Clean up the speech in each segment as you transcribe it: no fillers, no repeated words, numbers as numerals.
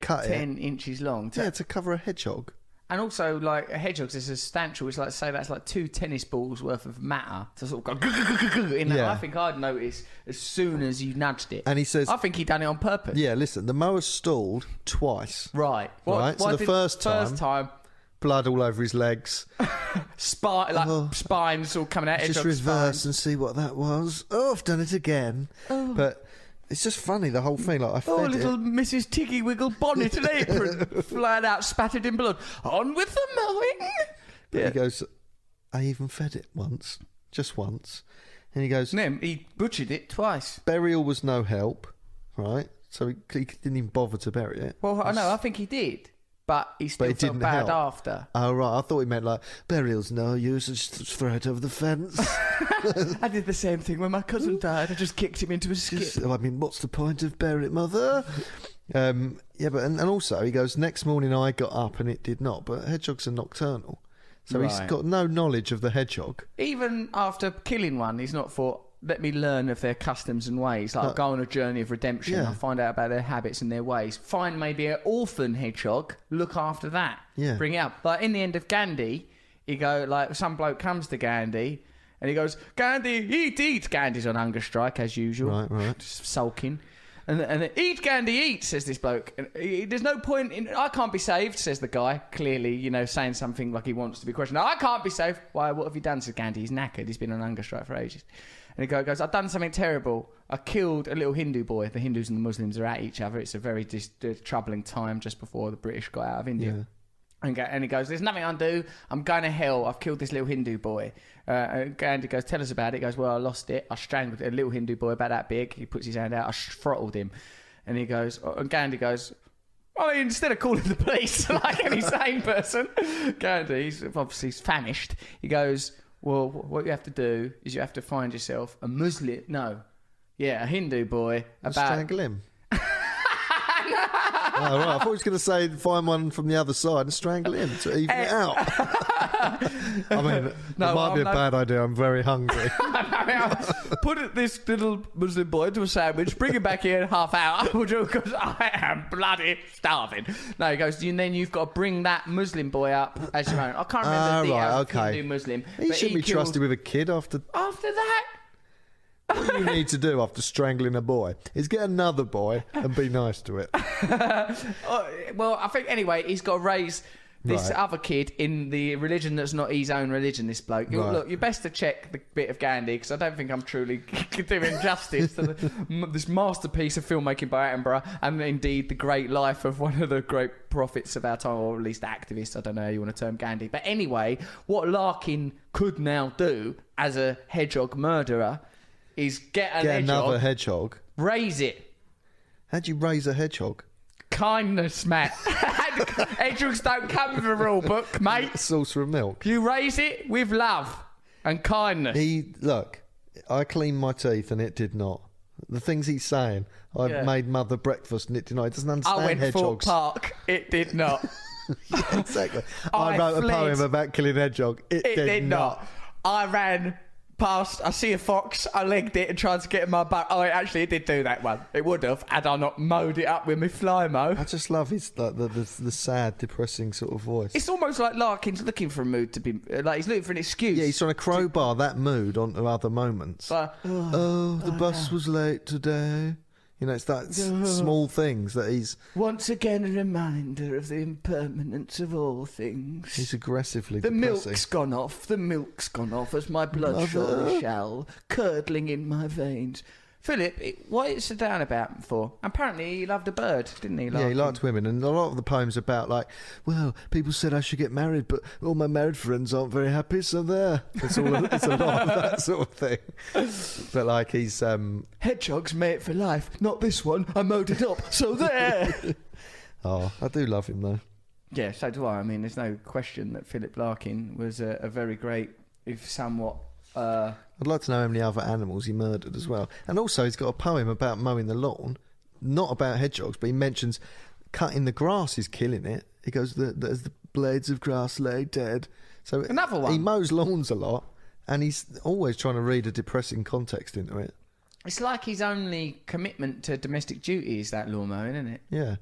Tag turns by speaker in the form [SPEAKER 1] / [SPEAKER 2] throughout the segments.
[SPEAKER 1] cut
[SPEAKER 2] 10 inches long.
[SPEAKER 1] to cover a hedgehog.
[SPEAKER 2] And also, like, a hedgehog is substantial. It's like, say, that's like 2 tennis balls worth of matter to sort of go in that.
[SPEAKER 1] Yeah.
[SPEAKER 2] I think I'd notice as soon as you nudged it.
[SPEAKER 1] And he says...
[SPEAKER 2] I think he done it on purpose.
[SPEAKER 1] Yeah, listen, the mower stalled twice.
[SPEAKER 2] Right.
[SPEAKER 1] So the first time... Blood all over his legs.
[SPEAKER 2] Spines all coming out.
[SPEAKER 1] Just reverse and see what that was. Oh, I've done it again. Oh. But... It's just funny, the whole thing. Like I fed
[SPEAKER 2] little Mrs. Tiggy Wiggle bonnet and apron flying out, spattered in blood. On with the mowing.
[SPEAKER 1] But he goes, I even fed it once, just once. And he goes,
[SPEAKER 2] no, he butchered it twice.
[SPEAKER 1] Burial was no help, right? So he didn't even bother to bury it.
[SPEAKER 2] Well, I know, I think he did. But he still felt bad after.
[SPEAKER 1] Oh, right. I thought he meant like, burial's no use, just throw it over the fence.
[SPEAKER 2] I did the same thing when my cousin died. I just kicked him into a skip.
[SPEAKER 1] I mean, what's the point of burying it, mother? Yeah, but and also he goes, next morning I got up and it did not. But hedgehogs are nocturnal. So he's got no knowledge of the hedgehog.
[SPEAKER 2] Even after killing one, he's not thought, let me learn of their customs and ways. Like, go on a journey of redemption.
[SPEAKER 1] Yeah.
[SPEAKER 2] I'll find out about their habits and their ways. Find maybe an orphan hedgehog. Look after that.
[SPEAKER 1] Yeah.
[SPEAKER 2] Bring it up. Like, in the end of Gandhi, you go, like, some bloke comes to Gandhi and he goes, Gandhi, eat. Gandhi's on hunger strike, as usual.
[SPEAKER 1] Right.
[SPEAKER 2] Just sulking. And eat, Gandhi, eat, says this bloke. And there's no point in... I can't be saved, says the guy, clearly, saying something like he wants to be questioned. I can't be saved. Why, what have you done, says Gandhi? He's knackered. He's been on hunger strike for ages. And the guy goes, I've done something terrible. I killed a little Hindu boy. The Hindus and the Muslims are at each other. It's a very troubling time just before the British got out of India. Yeah. And he goes, there's nothing I can do. I'm going to hell. I've killed this little Hindu boy. And Gandhi goes, tell us about it. He goes, well, I lost it. I strangled a little Hindu boy about that big. He puts his hand out. I throttled him. And he goes, and Gandhi goes, well, instead of calling the police like any sane person, Gandhi, he's obviously famished. He goes, well, what you have to do is you have to find yourself a a Hindu boy.
[SPEAKER 1] Strangle him. Oh, right. I thought he was going to say find one from the other side and strangle him to even it out. I mean, it might be a bad idea. I'm very hungry.
[SPEAKER 2] Put this little Muslim boy into a sandwich, bring him back here in half hour, because I am bloody starving. No, he goes, and then you've got to bring that Muslim boy up as your own. I can't remember the details of Hindu Muslim.
[SPEAKER 1] He shouldn't be trusted with a kid after
[SPEAKER 2] that.
[SPEAKER 1] What you need to do after strangling a boy is get another boy and be nice to it.
[SPEAKER 2] Well, I think, anyway, he's got to raise this other kid in the religion that's not his own religion, this bloke.
[SPEAKER 1] Right.
[SPEAKER 2] Look, you're best to check the bit of Gandhi, because I don't think I'm truly doing justice to this masterpiece of filmmaking by Attenborough, and indeed the great life of one of the great prophets of our time, or at least activists. I don't know how you want to term Gandhi. But anyway, what Larkin could now do as a hedgehog murderer is get
[SPEAKER 1] another hedgehog,
[SPEAKER 2] raise it.
[SPEAKER 1] How'd you raise a hedgehog?
[SPEAKER 2] Kindness, Matt. Hedgehogs don't come with a rule book, mate.
[SPEAKER 1] Saucer of milk.
[SPEAKER 2] You raise it with love and kindness.
[SPEAKER 1] Look, I cleaned my teeth and it did not. The things he's saying, I made mother breakfast and it did not. He doesn't understand
[SPEAKER 2] I went
[SPEAKER 1] hedgehogs.
[SPEAKER 2] Fort Park, it did not.
[SPEAKER 1] Yeah, exactly. I wrote a poem about killing a hedgehog. It did not.
[SPEAKER 2] I ran past, I see a fox, I legged it and tried to get in my butt. Oh, it did do that one. It would have, had I not mowed it up with my fly mow.
[SPEAKER 1] I just love his the sad, depressing sort of voice.
[SPEAKER 2] It's almost like Larkin's looking for a mood to be, like he's looking for an excuse.
[SPEAKER 1] Yeah, he's trying to crowbar that mood onto other moments. The bus was late today. It's that small things that he's...
[SPEAKER 2] Once again a reminder of the impermanence of all things.
[SPEAKER 1] He's aggressively
[SPEAKER 2] The
[SPEAKER 1] depressing.
[SPEAKER 2] The milk's gone off as my blood surely shall, curdling in my veins. Philip, what is it down about for? Apparently he loved a bird, didn't he?
[SPEAKER 1] Yeah, he liked women, and a lot of the poems about well, people said I should get married, but all my married friends aren't very happy, so there. It's a lot of that sort of thing. But he's
[SPEAKER 2] hedgehogs mate for life, not this one. I mowed it up, so there.
[SPEAKER 1] Oh, I do love him though.
[SPEAKER 2] Yeah, so do I. I mean, there's no question that Philip Larkin was a very great, if somewhat.
[SPEAKER 1] I'd like to know how many other animals he murdered as well. And also he's got a poem about mowing the lawn, not about hedgehogs, but he mentions cutting the grass is killing it. He goes, there's the blades of grass lay dead. So
[SPEAKER 2] another one.
[SPEAKER 1] He mows lawns a lot, and he's always trying to read a depressing context into it.
[SPEAKER 2] It's like his only commitment to domestic duty is that lawn mowing, isn't it?
[SPEAKER 1] Yeah.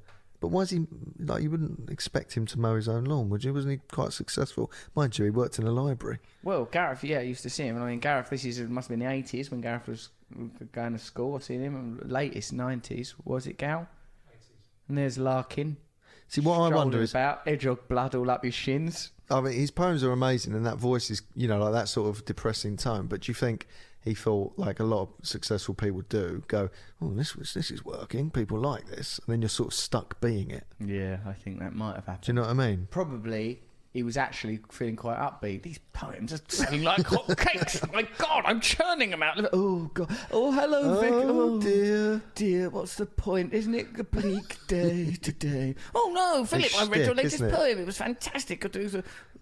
[SPEAKER 1] But why is he like? You wouldn't expect him to mow his own lawn, would you? Wasn't he quite successful? Mind you, he worked in a library.
[SPEAKER 2] Well, Gareth, I used to see him. I mean, Gareth, must have been the 80s when Gareth was going to school. I've seen him. Latest 90s. Was it Gal? 80s. And there's Larkin.
[SPEAKER 1] See, what I wonder is
[SPEAKER 2] about hedgehog blood all up his shins.
[SPEAKER 1] I mean, his poems are amazing, and that voice is, like that sort of depressing tone. But do you think he thought, like a lot of successful people do, go, "Oh, this is working. People like this," and then you're sort of stuck being it.
[SPEAKER 2] Yeah, I think that might have happened.
[SPEAKER 1] Do you know what I mean?
[SPEAKER 2] Probably. He was actually feeling quite upbeat. These poems are selling like hotcakes. My God, I'm churning them out. Oh, God. Oh, hello, Vic.
[SPEAKER 1] Oh,
[SPEAKER 2] dear, what's the point? Isn't it a bleak day today? Oh, no, Philip, I read your latest poem. It was fantastic.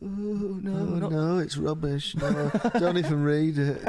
[SPEAKER 1] No, it's rubbish. No, don't even read it.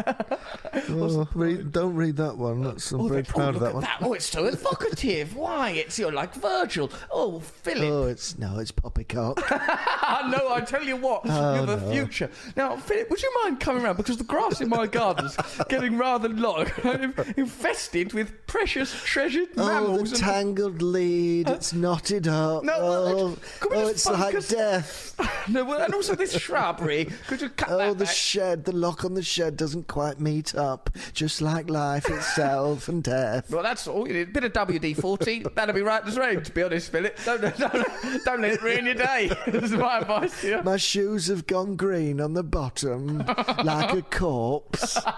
[SPEAKER 1] Don't read that one. I'm very proud of that one.
[SPEAKER 2] Oh, it's so evocative. Why? You're like Virgil. Oh, Philip.
[SPEAKER 1] Oh, it's poppycock.
[SPEAKER 2] No, I tell you what, you have a future. Now, Philip, would you mind coming round? Because the grass in my garden's getting rather long. I'm infested with precious, treasured mammals.
[SPEAKER 1] Oh, the tangled lead. It's knotted up.
[SPEAKER 2] No,
[SPEAKER 1] it's like death.
[SPEAKER 2] No, and also this shrubbery. Could you cut that
[SPEAKER 1] Oh, the
[SPEAKER 2] back?
[SPEAKER 1] shed. The lock on the shed doesn't quite meet up. Just like life itself and death.
[SPEAKER 2] Well, that's all you need. A bit of WD-40. That'll be right as rain, to be honest, Philip. Don't let it ruin your day. That's my advice to you.
[SPEAKER 1] My shoes have gone green on the bottom, like a corpse.
[SPEAKER 2] Well,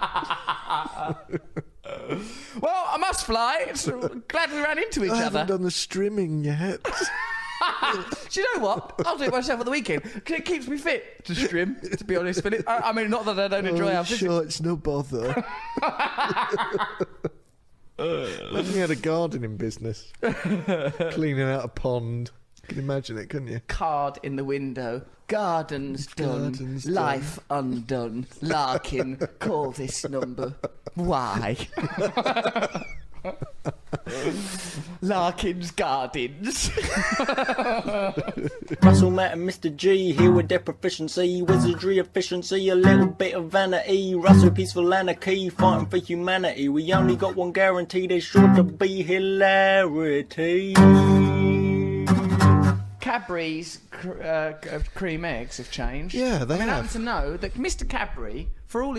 [SPEAKER 2] I must fly. Glad we ran into each
[SPEAKER 1] I
[SPEAKER 2] other.
[SPEAKER 1] haven't done the strimming yet.
[SPEAKER 2] Do you know what? I'll do it myself on the weekend because it keeps me fit to strim, to be honest. But I mean, not that I don't enjoy our visits.
[SPEAKER 1] Sure, it's no bother. Looking at a gardening business, cleaning out a pond. You can imagine it, couldn't you?
[SPEAKER 2] Card in the window. Garden's done. Life undone. Larkin, call this number. Why? Larkin's Gardens.
[SPEAKER 3] Russell Matt and Mr. G here with their proficiency, wizardry efficiency, a little bit of vanity. Russell peaceful anarchy, fighting for humanity. We only got one guarantee, there's sure to be hilarity.
[SPEAKER 2] Cadbury's cream eggs have changed.
[SPEAKER 1] Yeah, they
[SPEAKER 2] I
[SPEAKER 1] have.
[SPEAKER 2] happen to know that Mr. Cadbury,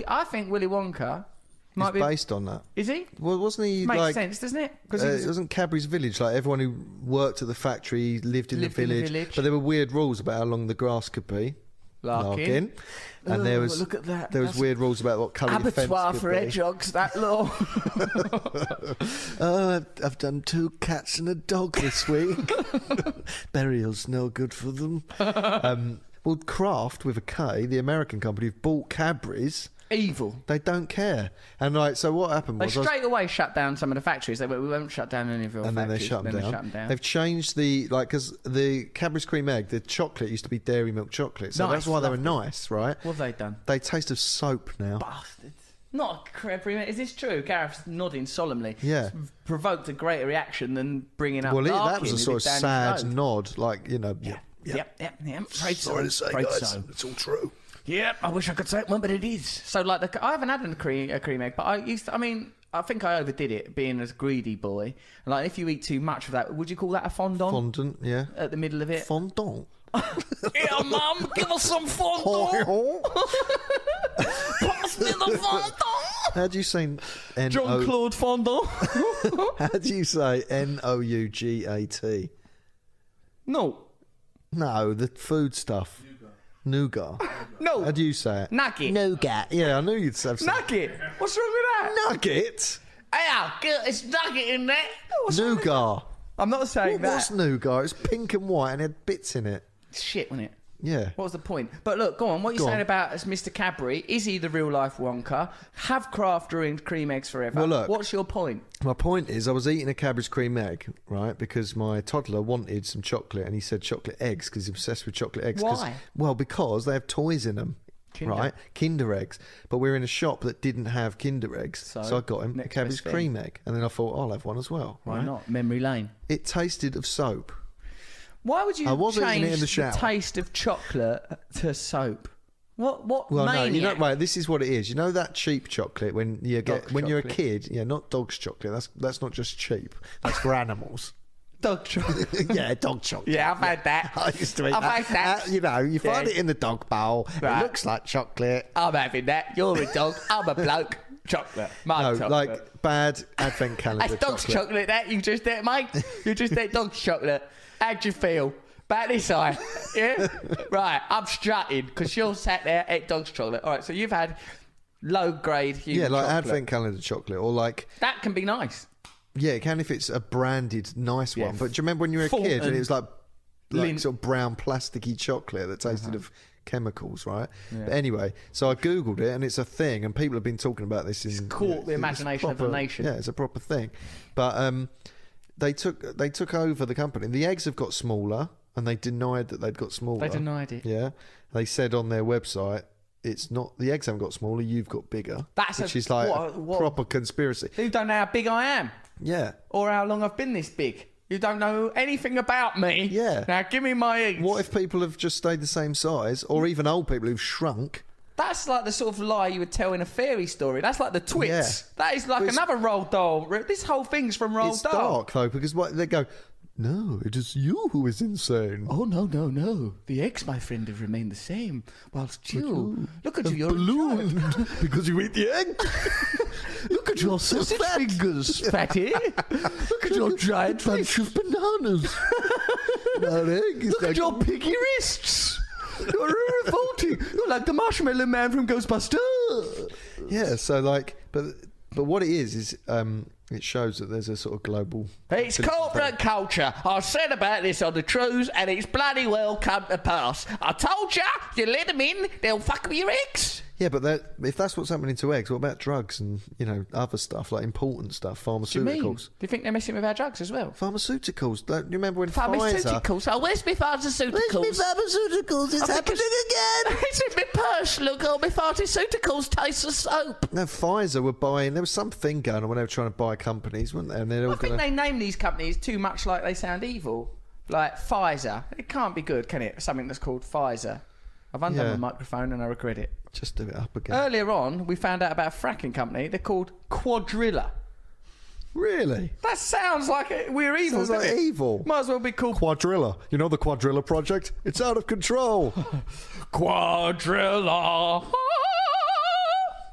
[SPEAKER 2] I think Willy Wonka might be
[SPEAKER 1] based on that.
[SPEAKER 2] Is he?
[SPEAKER 1] Well, wasn't he
[SPEAKER 2] Makes
[SPEAKER 1] like?
[SPEAKER 2] sense, doesn't it?
[SPEAKER 1] Because it wasn't Cadbury's village. Like everyone who worked at the factory lived in the village. But there were weird rules about how long the grass could be.
[SPEAKER 2] Larkin.
[SPEAKER 1] And there was
[SPEAKER 2] look at that.
[SPEAKER 1] There was weird rules about what colour your fence
[SPEAKER 2] abattoir
[SPEAKER 1] could
[SPEAKER 2] for
[SPEAKER 1] be.
[SPEAKER 2] hedgehogs. That law.
[SPEAKER 1] Oh, I've done 2 cats and a dog this week. Burial's no good for them. Well, Kraft with a K, the American company, have bought Cadbury's.
[SPEAKER 2] Evil.
[SPEAKER 1] They don't care. And so what happened
[SPEAKER 2] They
[SPEAKER 1] was
[SPEAKER 2] straight away shut down some of the factories. They went, we won't shut down any of your
[SPEAKER 1] and then they
[SPEAKER 2] factories.
[SPEAKER 1] shut them down. They've changed because the Cadbury's cream egg, the chocolate used to be dairy milk chocolate, so
[SPEAKER 2] Nice,
[SPEAKER 1] that's why they were
[SPEAKER 2] lovely.
[SPEAKER 1] nice, right?
[SPEAKER 2] What have they done?
[SPEAKER 1] They taste of soap now.
[SPEAKER 2] Bastards. Not a Cadbury. Is this true? Gareth's nodding solemnly.
[SPEAKER 1] Yeah.
[SPEAKER 2] It's provoked a greater reaction than bringing up.
[SPEAKER 1] Well, that
[SPEAKER 2] Larkin,
[SPEAKER 1] was a
[SPEAKER 2] who
[SPEAKER 1] sort of
[SPEAKER 2] lived down his
[SPEAKER 1] sad
[SPEAKER 2] road.
[SPEAKER 1] nod, like
[SPEAKER 2] Yep. Afraid so.
[SPEAKER 1] Sorry to say,
[SPEAKER 2] Afraid
[SPEAKER 1] guys,
[SPEAKER 2] so.
[SPEAKER 1] it's all true.
[SPEAKER 2] Yep, I wish I could say it, but it is. So, like, I haven't had a cream egg, but I think I overdid it, being a greedy boy. Like, if you eat too much of that, would you call that a fondant?
[SPEAKER 1] Fondant, yeah.
[SPEAKER 2] At the middle of it?
[SPEAKER 1] Fondant.
[SPEAKER 2] Yeah, Mum, give us some fondant. Pass me the fondant.
[SPEAKER 1] How do you say
[SPEAKER 2] Jean-Claude Fondant.
[SPEAKER 1] How do you say Nougat?
[SPEAKER 2] No.
[SPEAKER 1] No, the food stuff. Nougat.
[SPEAKER 2] No.
[SPEAKER 1] How do you say it?
[SPEAKER 2] Nugget.
[SPEAKER 1] Nougat. Yeah, I knew you'd say something.
[SPEAKER 2] Nugget. What's wrong with that?
[SPEAKER 1] Nugget?
[SPEAKER 2] Yeah, it's nugget in there. What's wrong with that?
[SPEAKER 1] Nougat.
[SPEAKER 2] I'm not saying that.
[SPEAKER 1] What's nougat? It's pink and white and it had bits in it.
[SPEAKER 2] It's shit, wasn't it?
[SPEAKER 1] Yeah.
[SPEAKER 2] What was the point? But look, go on. What are you saying about Mr. Cadbury? Is he the real life Wonka? Have Kraft ruined cream eggs forever?
[SPEAKER 1] Well, look.
[SPEAKER 2] What's your point?
[SPEAKER 1] My point is I was eating a Cadbury's cream egg, right, because my toddler wanted some chocolate and he said chocolate eggs because he's obsessed with chocolate eggs.
[SPEAKER 2] Why?
[SPEAKER 1] Well, because they have toys in them.
[SPEAKER 2] Kinder.
[SPEAKER 1] Right? Kinder eggs. But we're in a shop that didn't have Kinder eggs. So I got him a
[SPEAKER 2] next
[SPEAKER 1] Cadbury's
[SPEAKER 2] best thing.
[SPEAKER 1] cream egg. And then I thought, I'll have one as well.
[SPEAKER 2] Why
[SPEAKER 1] right?
[SPEAKER 2] not? Memory lane.
[SPEAKER 1] It tasted of soap.
[SPEAKER 2] Why would you
[SPEAKER 1] I was eating
[SPEAKER 2] change
[SPEAKER 1] it in the shower.
[SPEAKER 2] taste of chocolate to soap? What
[SPEAKER 1] Well,
[SPEAKER 2] maniac?
[SPEAKER 1] no, you know, right, this is what it is. You know that cheap chocolate when you get
[SPEAKER 2] Dog's
[SPEAKER 1] when you're a
[SPEAKER 2] chocolate.
[SPEAKER 1] kid, yeah, not dog's chocolate. That's not just cheap. That's for animals.
[SPEAKER 2] Dog chocolate.
[SPEAKER 1] Yeah, dog chocolate.
[SPEAKER 2] Yeah, I've had that.
[SPEAKER 1] I used to eat
[SPEAKER 2] I've
[SPEAKER 1] that.
[SPEAKER 2] had that.
[SPEAKER 1] You know, you find
[SPEAKER 2] Yeah.
[SPEAKER 1] it in the dog bowl.
[SPEAKER 2] Right.
[SPEAKER 1] It looks like chocolate.
[SPEAKER 2] I'm having that. You're a dog. I'm a bloke. Chocolate. My
[SPEAKER 1] No,
[SPEAKER 2] chocolate.
[SPEAKER 1] like bad advent calendar
[SPEAKER 2] That's dog's chocolate, that. You just ate, mate. You just ate dog's chocolate. How'd you feel? Back this eye. Yeah? Right, I'm strutting because you're sat there, ate dog's chocolate. All right, so you've had low-grade human
[SPEAKER 1] Yeah, like
[SPEAKER 2] chocolate.
[SPEAKER 1] advent calendar chocolate, or like
[SPEAKER 2] That can be nice.
[SPEAKER 1] yeah, it can if it's a branded nice
[SPEAKER 2] Yeah.
[SPEAKER 1] one. But do you remember when you were a
[SPEAKER 2] Fulton.
[SPEAKER 1] kid and it was like
[SPEAKER 2] Lint.
[SPEAKER 1] sort of brown plasticky chocolate that tasted of chemicals, right? But anyway, so I googled it and it's a thing, and people have been talking about this. It's
[SPEAKER 2] caught the imagination of the nation.
[SPEAKER 1] Yeah, it's a proper thing. But they took over the company. The eggs have got smaller, and they denied that they'd got smaller.
[SPEAKER 2] They denied it.
[SPEAKER 1] Yeah, they said on their website, it's not the eggs haven't got smaller. You've got bigger.
[SPEAKER 2] That's
[SPEAKER 1] which
[SPEAKER 2] a-
[SPEAKER 1] is like
[SPEAKER 2] what-
[SPEAKER 1] a
[SPEAKER 2] what-
[SPEAKER 1] proper conspiracy.
[SPEAKER 2] You don't know how big I am
[SPEAKER 1] Yeah.
[SPEAKER 2] or how long I've been this big. You don't know anything about me.
[SPEAKER 1] Yeah.
[SPEAKER 2] Now give me my eggs.
[SPEAKER 1] What if people have just stayed the same size, or even old people who've shrunk?
[SPEAKER 2] That's like the sort of lie you would tell in a fairy story. That's like the twits.
[SPEAKER 1] Yeah.
[SPEAKER 2] That is like
[SPEAKER 1] But it's-
[SPEAKER 2] another Roald Dahl. This whole thing's from Roald
[SPEAKER 1] It's
[SPEAKER 2] Dahl.
[SPEAKER 1] dark though, because what they go, no, it is you who is insane.
[SPEAKER 2] Oh, no. The eggs, my friend, have remained the same. Whilst you, look at you, you're
[SPEAKER 1] ballooned because you eat the egg.
[SPEAKER 2] Look at your sausage fingers, fatty. Look at your giant
[SPEAKER 1] Bunch of bananas. That egg is
[SPEAKER 2] Look at your piggy wrists. You're revolting. You're like the marshmallow man from Ghostbusters.
[SPEAKER 1] Yeah, so like, but what it is it shows that there's a sort of global.
[SPEAKER 2] It's corporate culture. I said about this on the truths, and it's bloody well come to pass. I told you let them in, they'll fuck with your eggs.
[SPEAKER 1] Yeah, but if that's what's happening to eggs, what about drugs and other stuff like important stuff,
[SPEAKER 2] What do you mean?
[SPEAKER 1] pharmaceuticals?
[SPEAKER 2] Do you think they're messing with our drugs as well?
[SPEAKER 1] Pharmaceuticals. Do you remember when Pfizer?
[SPEAKER 2] Pharmaceuticals. Oh, where's my pharmaceuticals?
[SPEAKER 1] pharmaceuticals? It's happening again.
[SPEAKER 2] It's in my purse. Look, all my pharmaceuticals taste of soap.
[SPEAKER 1] No, Pfizer were buying. There was something going on when they were trying to buy companies, weren't they? And they're all
[SPEAKER 2] I think
[SPEAKER 1] going
[SPEAKER 2] they name these companies too much like they sound evil. Like Pfizer. It can't be good, can it? Something that's called Pfizer. I've undone
[SPEAKER 1] Yeah.
[SPEAKER 2] the microphone and I regret it.
[SPEAKER 1] just do it up again.
[SPEAKER 2] Earlier on, we found out about a fracking company. They're called Quadrilla.
[SPEAKER 1] Really?
[SPEAKER 2] That sounds like we're evil.
[SPEAKER 1] Sounds like
[SPEAKER 2] doesn't it?
[SPEAKER 1] evil.
[SPEAKER 2] Might as well be called
[SPEAKER 1] Quadrilla. You know the Quadrilla project? It's out of control.
[SPEAKER 2] Quadrilla.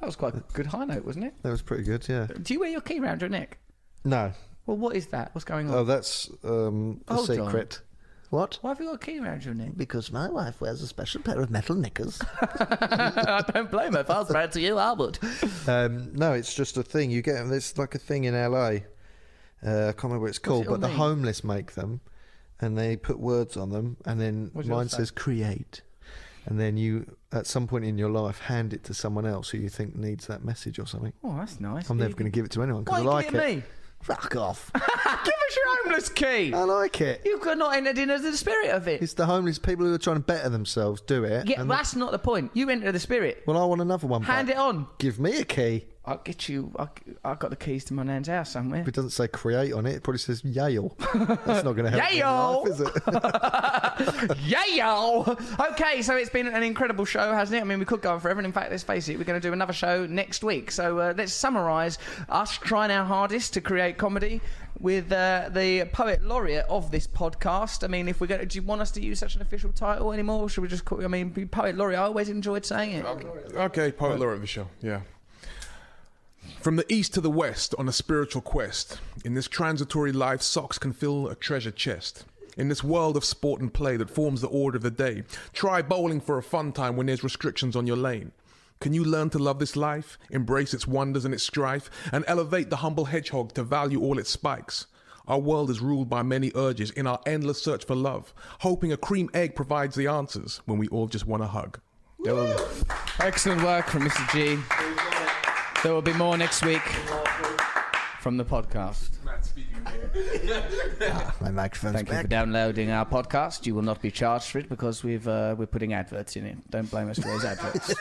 [SPEAKER 2] That was quite a good high note, wasn't it?
[SPEAKER 1] That was pretty good, yeah.
[SPEAKER 2] Do you wear your key around your neck?
[SPEAKER 1] No.
[SPEAKER 2] Well, what is that? What's going on?
[SPEAKER 1] Oh, that's a
[SPEAKER 2] Hold on.
[SPEAKER 1] secret. What?
[SPEAKER 2] Why have you got a key around your neck?
[SPEAKER 1] Because my wife wears a special pair of metal knickers.
[SPEAKER 2] I don't blame her. If I was married to you, I would.
[SPEAKER 1] No, it's just a thing. You get there's like a thing in LA. I can't remember what it's called,
[SPEAKER 2] it all
[SPEAKER 1] but the
[SPEAKER 2] mean?
[SPEAKER 1] homeless make them, and they put words on them, and then
[SPEAKER 2] What does yours
[SPEAKER 1] mine
[SPEAKER 2] say?
[SPEAKER 1] says create, and then you at some point in your life hand it to someone else who you think needs that message or something.
[SPEAKER 2] Oh, that's nice.
[SPEAKER 1] I'm never going to give it to anyone
[SPEAKER 2] Why
[SPEAKER 1] because I
[SPEAKER 2] you
[SPEAKER 1] like
[SPEAKER 2] give it
[SPEAKER 1] it.
[SPEAKER 2] me?
[SPEAKER 1] Fuck off!
[SPEAKER 2] Give us your homeless key.
[SPEAKER 1] I like it.
[SPEAKER 2] You've not entered into the spirit of it.
[SPEAKER 1] It's the homeless people who are trying to better themselves do it.
[SPEAKER 2] Yeah,
[SPEAKER 1] and
[SPEAKER 2] that's not the point. You enter the spirit.
[SPEAKER 1] well, I want another one.
[SPEAKER 2] Hand
[SPEAKER 1] back.
[SPEAKER 2] it on.
[SPEAKER 1] Give me a key.
[SPEAKER 2] I'll get you. I've got the keys to my nan's house somewhere.
[SPEAKER 1] If it doesn't say create on it, it probably says Yale. That's not going to help me in
[SPEAKER 2] Yale!
[SPEAKER 1] life, is it?
[SPEAKER 2] Yeah, yo! Okay, so it's been an incredible show, hasn't it? I mean, we could go on forever, and in fact, let's face it, we're going to do another show next week. So let's summarise us trying our hardest to create comedy with the poet laureate of this podcast. I mean, if we're going to, do you want us to use such an official title anymore? Or should we just call? I mean, poet laureate. I always enjoyed saying it.
[SPEAKER 4] Okay, poet laureate of the show, yeah. From the east to the west on a spiritual quest, in this transitory life, socks can fill a treasure chest. In this world of sport and play that forms the order of the day, try bowling for a fun time when there's restrictions on your lane. Can you learn to love this life, embrace its wonders and its strife, and elevate the humble hedgehog to value all its spikes? Our world is ruled by many urges in our endless search for love, hoping a cream egg provides the answers when we all just want a hug.
[SPEAKER 2] Excellent work from Mr. G. There will be more next week from the podcast.
[SPEAKER 1] My microphone's
[SPEAKER 2] Thank you for downloading our podcast. You will not be charged for it because we're putting adverts in it. Don't blame us for those adverts.